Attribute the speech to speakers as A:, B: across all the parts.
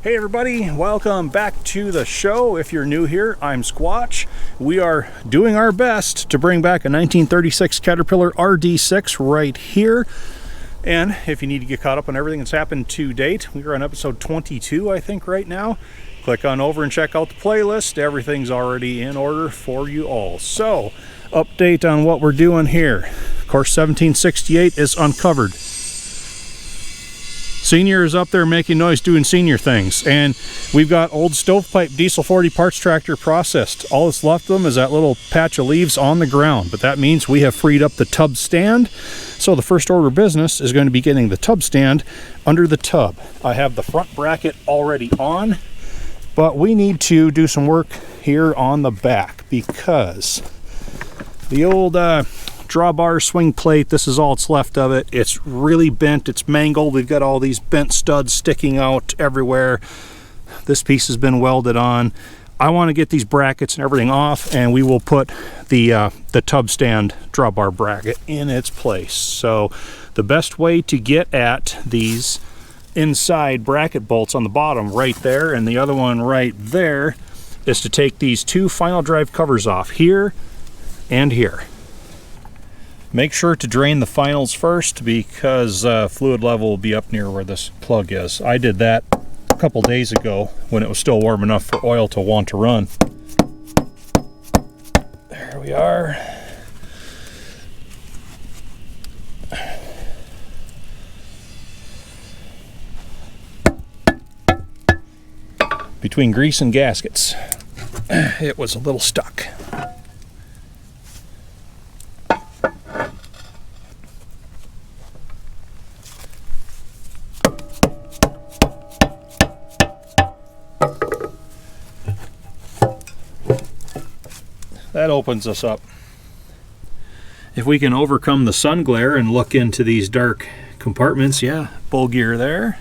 A: Hey everybody, welcome back to the show. If you're new here, I'm Squatch. We are doing our best to bring back a 1936 Caterpillar RD-6 right here. And if you need to get caught up on everything that's happened to date, we are on episode 22, I think, right now. Click on over and check out the playlist. Everything's already in order for you all. So, update on what we're doing here. Of course, 1768 is uncovered. Senior is up there making noise doing senior things, and we've got old stovepipe diesel 40 parts tractor processed. All that's left of them is that little patch of leaves on the ground, but that means we have freed up the tub stand. So the first order of business is going to be getting the tub stand under the tub. I have the front bracket already on, but we need to do some work here on the back because the old drawbar swing plate, this is all that's left of it. It's really bent, it's mangled. We've got all these bent studs sticking out everywhere. This piece has been welded on. I want to get these brackets and everything off, and we will put the tub stand drawbar bracket in its place. So the best way to get at these inside bracket bolts on the bottom right there and the other one right there is to take these two final drive covers off, here and here. Make sure to drain the finals first because fluid level will be up near where this plug is. I did that a couple days ago when it was still warm enough for oil to want to run. There we are. Between grease and gaskets, it was a little stuck. That opens us up. If we can overcome the sun glare and look into these dark compartments, yeah, bull gear there.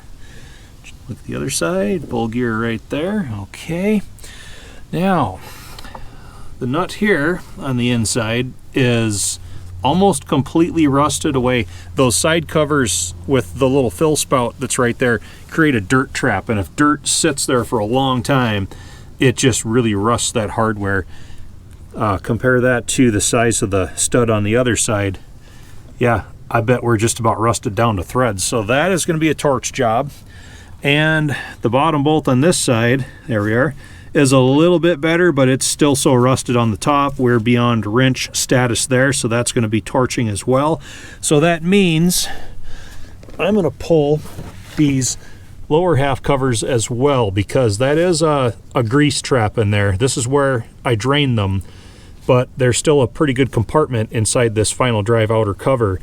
A: Look at the other side, bull gear right there. Okay. Now, the nut here on the inside is almost completely rusted away. Those side covers with the little fill spout that's right there create a dirt trap, and if dirt sits there for a long time, it just really rusts that hardware. Compare that to the size of the stud on the other side. Yeah, I bet we're just about rusted down to threads. So that is going to be a torch job. And the bottom bolt on this side, there we are, is a little bit better, but it's still so rusted on the top. We're beyond wrench status there, so that's going to be torching as well. So that means I'm going to pull these lower half covers as well, because that is a grease trap in there. This is where I drain them, but there's still a pretty good compartment inside this final drive outer cover,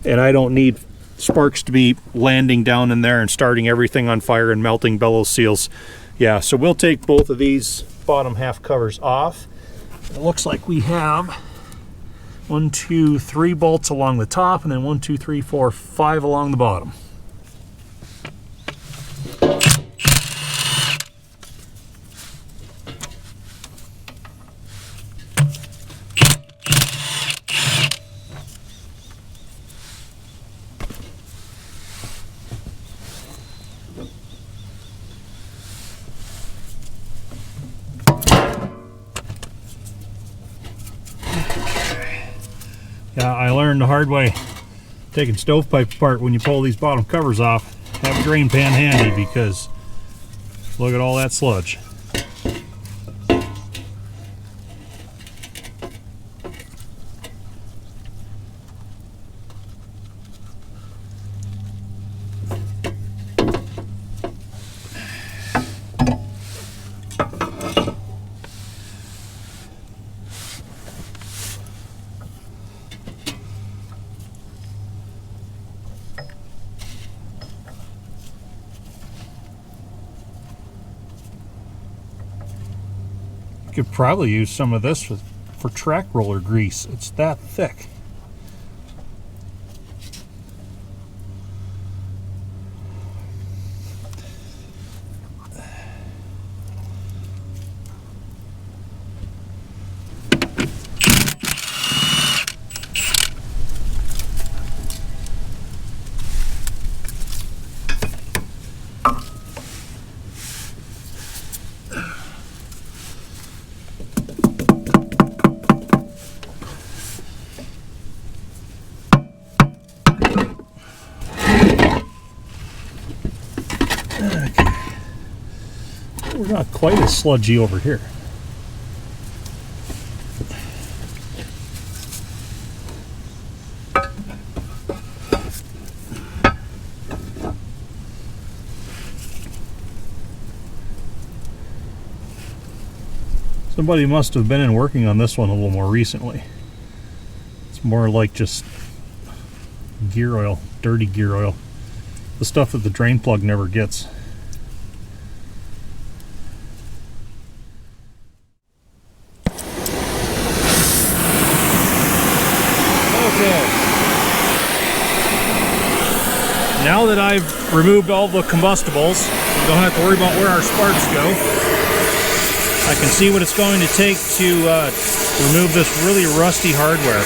A: and I don't need sparks to be landing down in there and starting everything on fire and melting bellows seals. Yeah, so we'll take both of these bottom half covers off. It looks like we have 1, 2, 3 bolts along the top, and then 1, 2, 3, 4, 5 along the bottom. Yeah, I learned the hard way taking stovepipe apart. When you pull these bottom covers off, have a drain pan handy because look at all that sludge. Could probably use some of this for track roller grease. It's that thick. Okay. We're not quite as sludgy over here. Somebody must have been in working on this one a little more recently. It's more like just gear oil, dirty gear oil. The stuff that the drain plug never gets. Okay. Now that I've removed all the combustibles, we don't have to worry about where our sparks go. I can see what it's going to take to remove this really rusty hardware.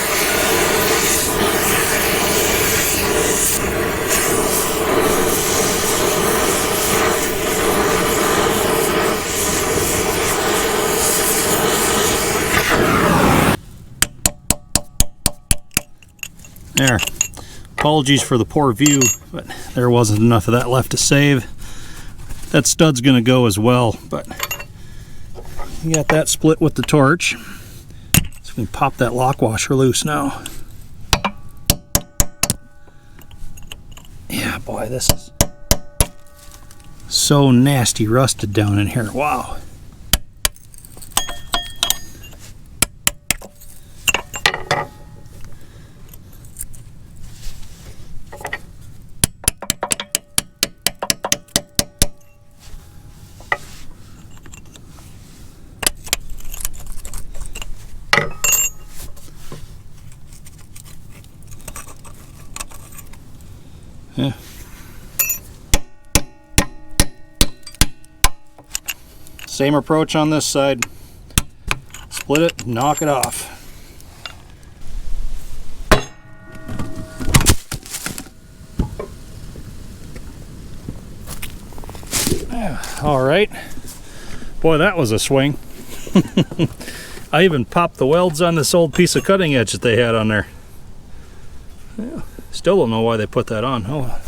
A: There. Apologies for the poor view, but there wasn't enough of that left to save. That stud's going to go as well, but you got that split with the torch. So we can pop that lock washer loose now. Yeah, boy, this is so nasty rusted down in here. Wow. Yeah. Same approach on this side. Split it, knock it off. All right. Boy, that was a swing. I even popped the welds on this old piece of cutting edge that they had on there. Yeah. Still don't know why they put that on. Oh well.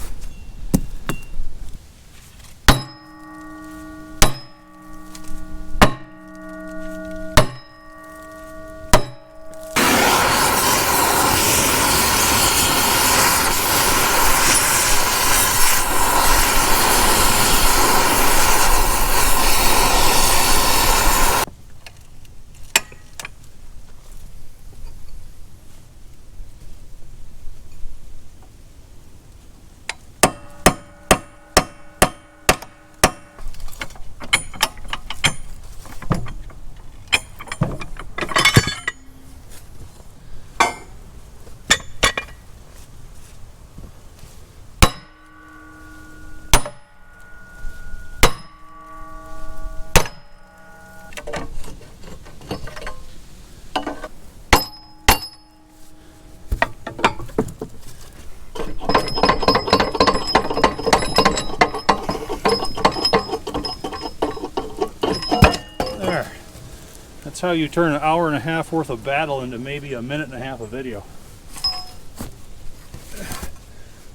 A: That's how you turn an hour and a half worth of battle into maybe a minute and a half of video.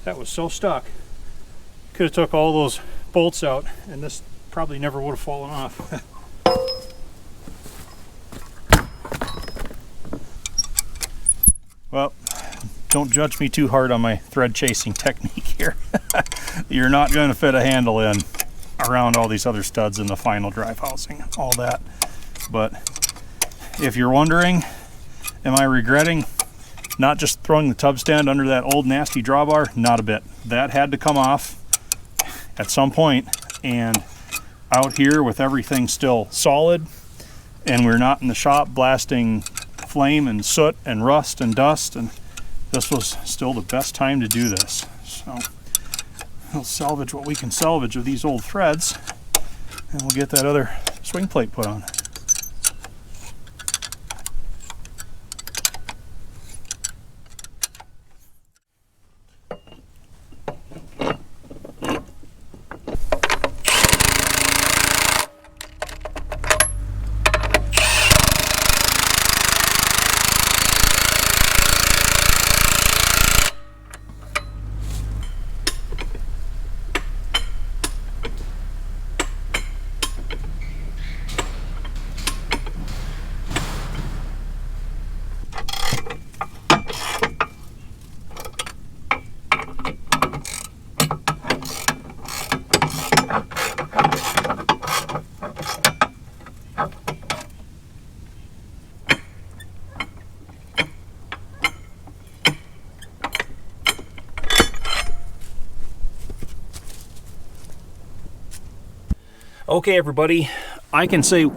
A: That was so stuck. Could have took all those bolts out and this probably never would have fallen off. Well, don't judge me too hard on my thread chasing technique here. You're not going to fit a handle in around all these other studs in the final drive housing, all that. But if you're wondering, am I regretting not just throwing the tub stand under that old nasty drawbar? Not a bit. That had to come off at some point, and out here with everything still solid and we're not in the shop blasting flame and soot and rust and dust, and this was still the best time to do this. So we'll salvage what we can salvage of these old threads, and we'll get that other swing plate put on. Okay, everybody, I can say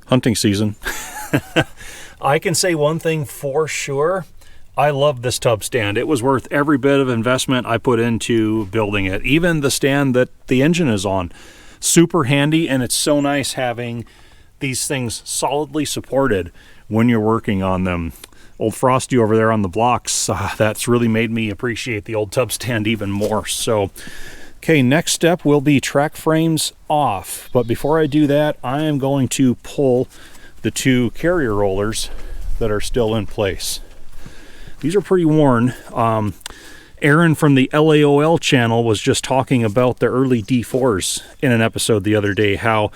A: hunting season. I can say one thing for sure. I love this tub stand. It was worth every bit of investment I put into building it. Even the stand that the engine is on. Super handy, and it's so nice having these things solidly supported when you're working on them. Old Frosty over there on the blocks, that's really made me appreciate the old tub stand even more. So, okay, next step will be track frames off. But before I do that, I am going to pull the two carrier rollers that are still in place. These are pretty worn. Aaron from the LAOL channel was just talking about the early D4s in an episode the other day, how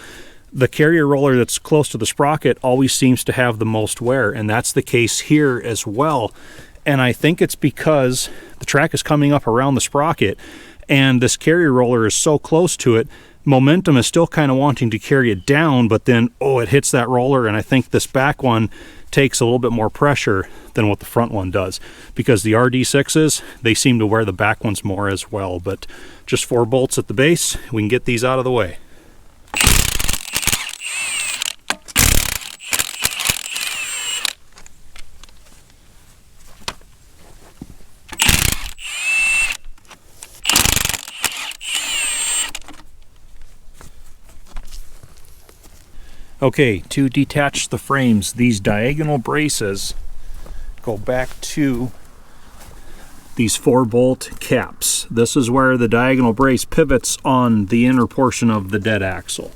A: the carrier roller that's close to the sprocket always seems to have the most wear, and that's the case here as well. And I think it's because the track is coming up around the sprocket, and this carrier roller is so close to it, momentum is still kind of wanting to carry it down, but then, it hits that roller, and I think this back one takes a little bit more pressure than what the front one does, because the RD-6s, they seem to wear the back ones more as well. But just 4 bolts at the base, we can get these out of the way. Okay, to detach the frames, these diagonal braces go back to these 4-bolt caps. This is where the diagonal brace pivots on the inner portion of the dead axle.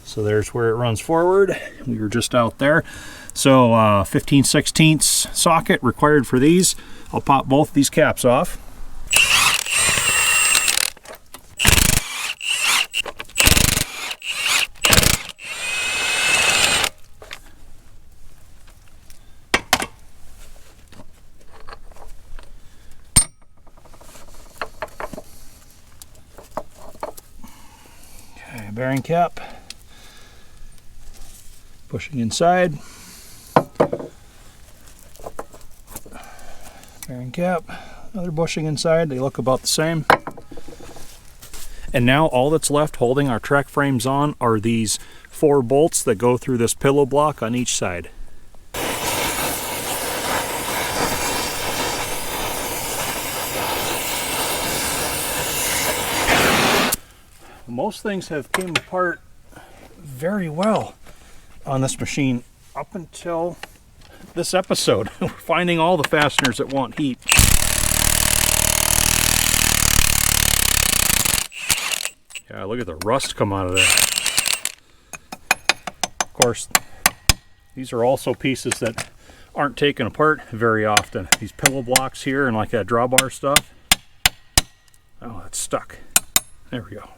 A: So there's where it runs forward. We were just out there. So 15/16 socket required for these. I'll pop both these caps off. Bearing cap, pushing inside, bearing cap, another bushing inside. They look about the same. And now all that's left holding our track frames on are these 4 bolts that go through this pillow block on each side. Most things have came apart very well on this machine up until this episode. We're finding all the fasteners that want heat. Yeah, look at the rust come out of there. Of course, these are also pieces that aren't taken apart very often. These pillow blocks here and like that drawbar stuff. Oh, it's stuck. There we go.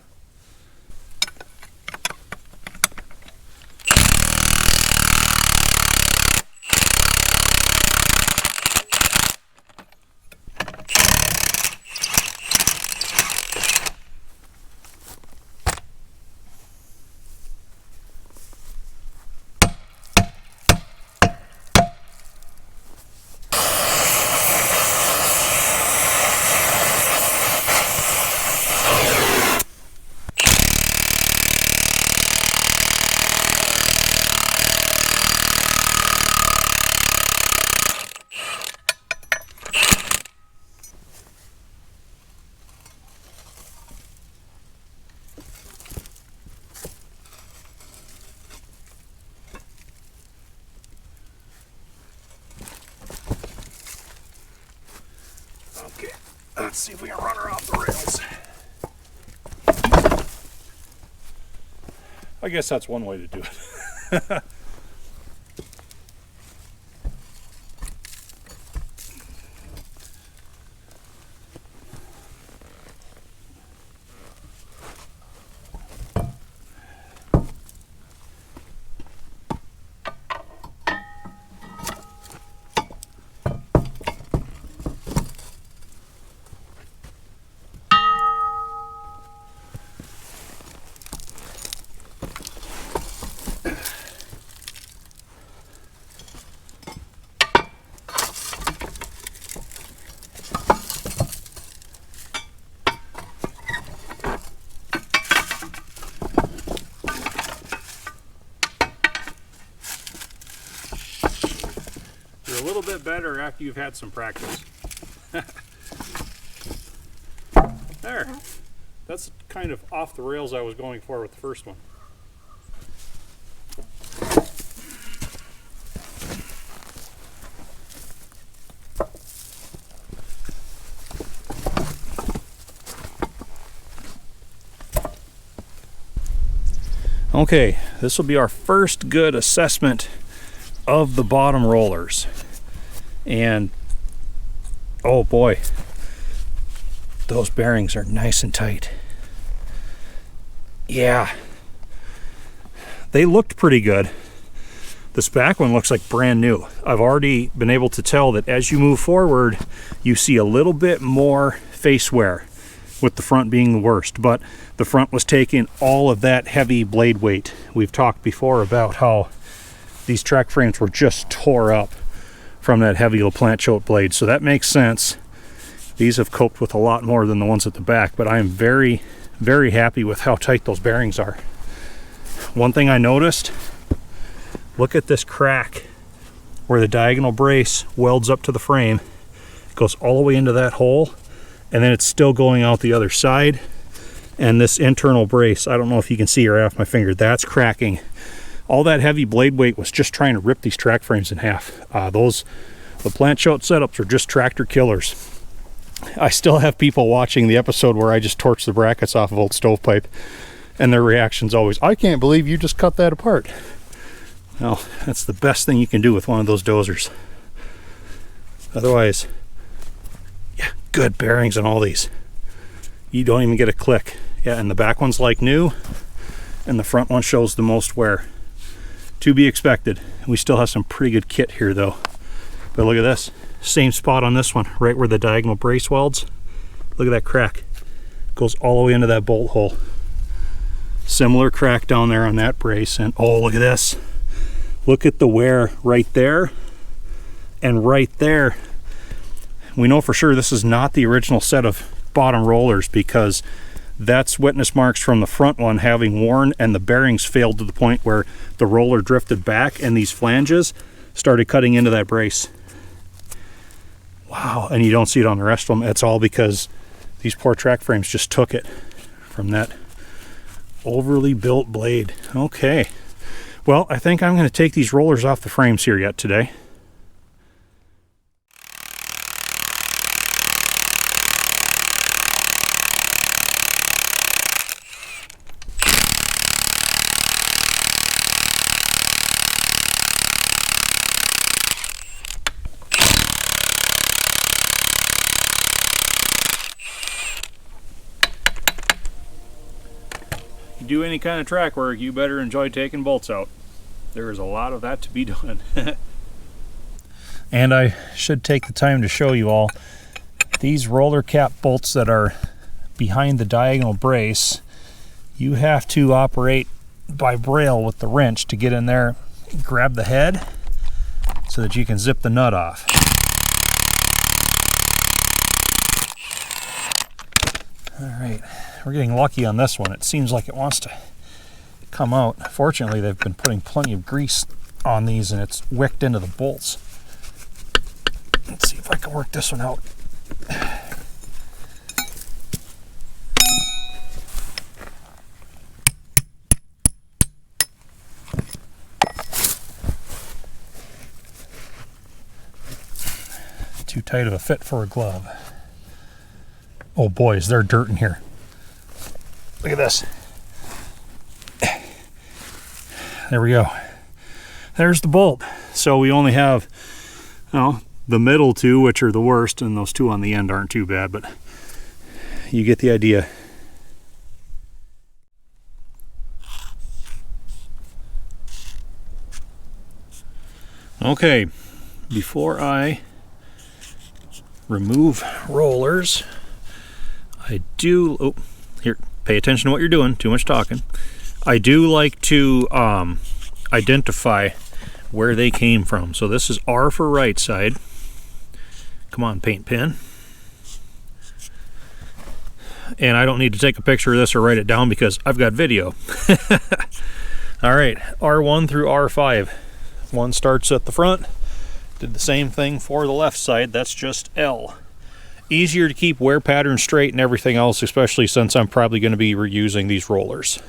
A: Okay, let's see if we can run her off the rails. I guess that's one way to do it. better after you've had some practice. There. That's kind of off the rails I was going for with the first one. Okay, this will be our first good assessment of the bottom rollers. And oh boy, those bearings are nice and tight. Yeah, they looked pretty good. This back one looks like brand new. I've already been able to tell that as you move forward, you see a little bit more face wear, with the front being the worst. But the front was taking all of that heavy blade weight. We've talked before about how these track frames were just tore up from that heavy LaPlante choke blade. So that makes sense. These have coped with a lot more than the ones at the back, but I am very, very happy with how tight those bearings are. One thing I noticed, look at this crack where the diagonal brace welds up to the frame. It goes all the way into that hole, and then it's still going out the other side. And this internal brace, I don't know if you can see right off my finger, that's cracking. All that heavy blade weight was just trying to rip these track frames in half. Those LaPlante choke setups are just tractor killers. I still have people watching the episode where I just torched the brackets off of old stovepipe, and their reaction's always, I can't believe you just cut that apart. Well, that's the best thing you can do with one of those dozers. Otherwise, yeah, good bearings on all these. You don't even get a click. Yeah, and the back one's like new, and the front one shows the most wear. To be expected. We still have some pretty good kit here though. But look at this. Same spot on this one, right where the diagonal brace welds. Look at that crack. Goes all the way into that bolt hole. Similar crack down there on that brace. And oh, look at this. Look at the wear right there and right there. We know for sure this is not the original set of bottom rollers, because that's witness marks from the front one having worn, and the bearings failed to the point where the roller drifted back and these flanges started cutting into that brace. Wow, and you don't see it on the rest of them. It's all because these poor track frames just took it from that overly built blade. Okay, well, I think I'm going to take these rollers off the frames here yet today. Do any kind of track work, you better enjoy taking bolts out. There is a lot of that to be done. And I should take the time to show you all these roller cap bolts that are behind the diagonal brace. You have to operate by braille with the wrench to get in there, grab the head so that you can zip the nut off. All right. We're getting lucky on this one. It seems like it wants to come out. Fortunately, they've been putting plenty of grease on these and it's wicked into the bolts. Let's see if I can work this one out. Too tight of a fit for a glove. Oh boy, is there dirt in here. Look at this. There we go. There's the bolt. So we only have, well, the middle two, which are the worst, and those two on the end aren't too bad, but you get the idea. Okay, before I remove rollers, I do, oh, here, pay attention to what you're doing, too much talking. I do like to identify where they came from. So this is R for right side. Come on, paint pen. And I don't need to take a picture of this or write it down because I've got video. All right, R1 through R5. One starts at the front, Did the same thing for the left side. That's just L. Easier to keep wear pattern straight and everything else, especially since I'm probably going to be reusing these rollers.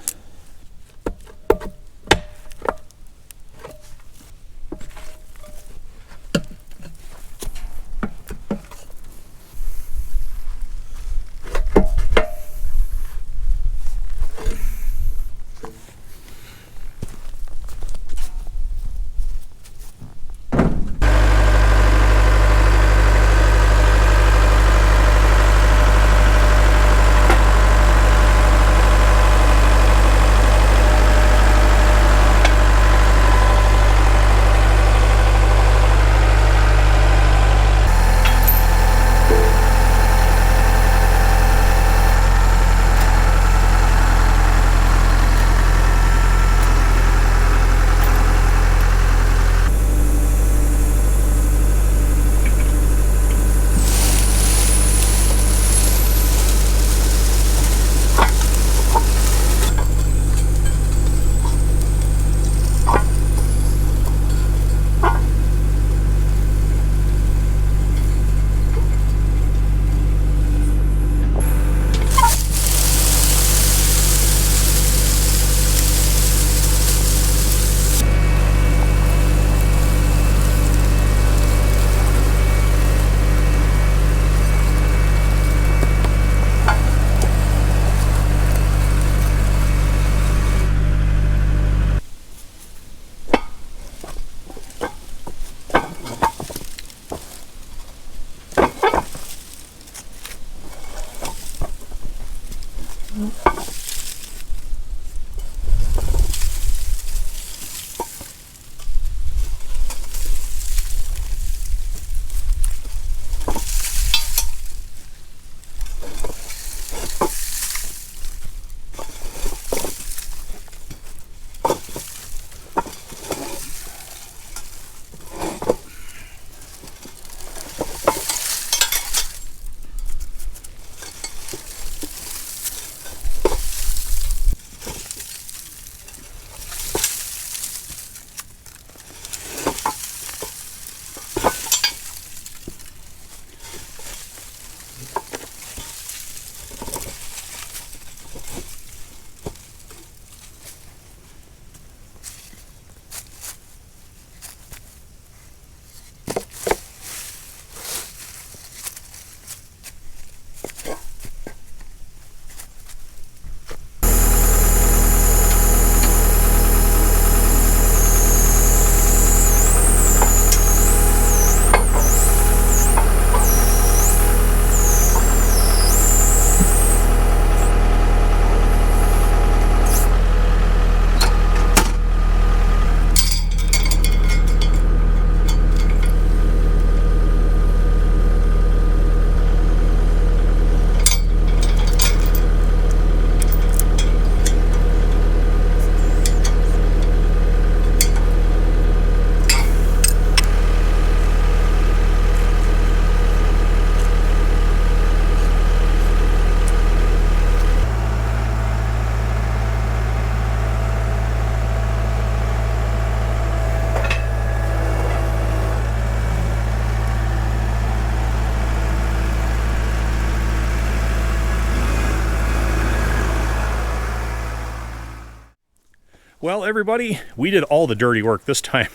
A: Well, everybody, we did all the dirty work this time.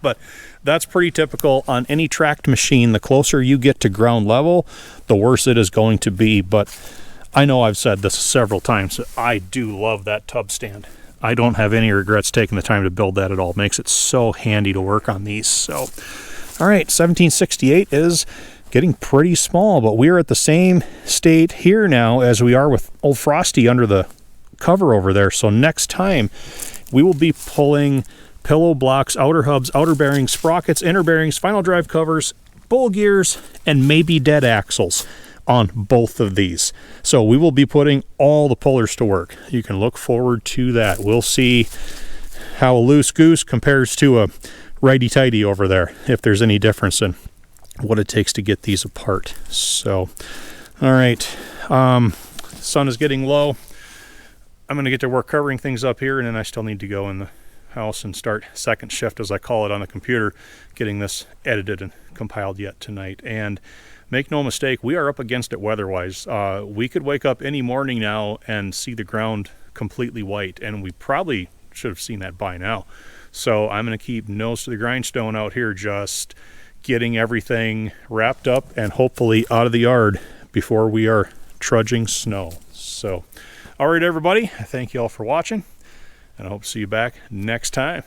A: But that's pretty typical on any tracked machine. The closer you get to ground level, the worse it is going to be. But I know I've said this several times. I do love that tub stand. I don't have any regrets taking the time to build that at all. It makes it so handy to work on these. So, all right, 1768 is getting pretty small, but we're at the same state here now as we are with old Frosty under the cover over there. So next time we will be pulling pillow blocks, outer hubs, outer bearings, sprockets, inner bearings, final drive covers, bull gears, and maybe dead axles on both of these. So we will be putting all the pullers to work. You can look forward to that. We'll see how a loose goose compares to a righty-tighty over there, if there's any difference in what it takes to get these apart. So, all right, sun is getting low. I'm going to get to work covering things up here, and then I still need to go in the house and start second shift, as I call it, on the computer, getting this edited and compiled yet tonight. And make no mistake, we are up against it weather-wise. We could wake up any morning now and see the ground completely white, and we probably should have seen that by now. So I'm going to keep nose to the grindstone out here, just getting everything wrapped up and hopefully out of the yard before we are trudging snow. So, all right, everybody, I thank you all for watching, and I hope to see you back next time.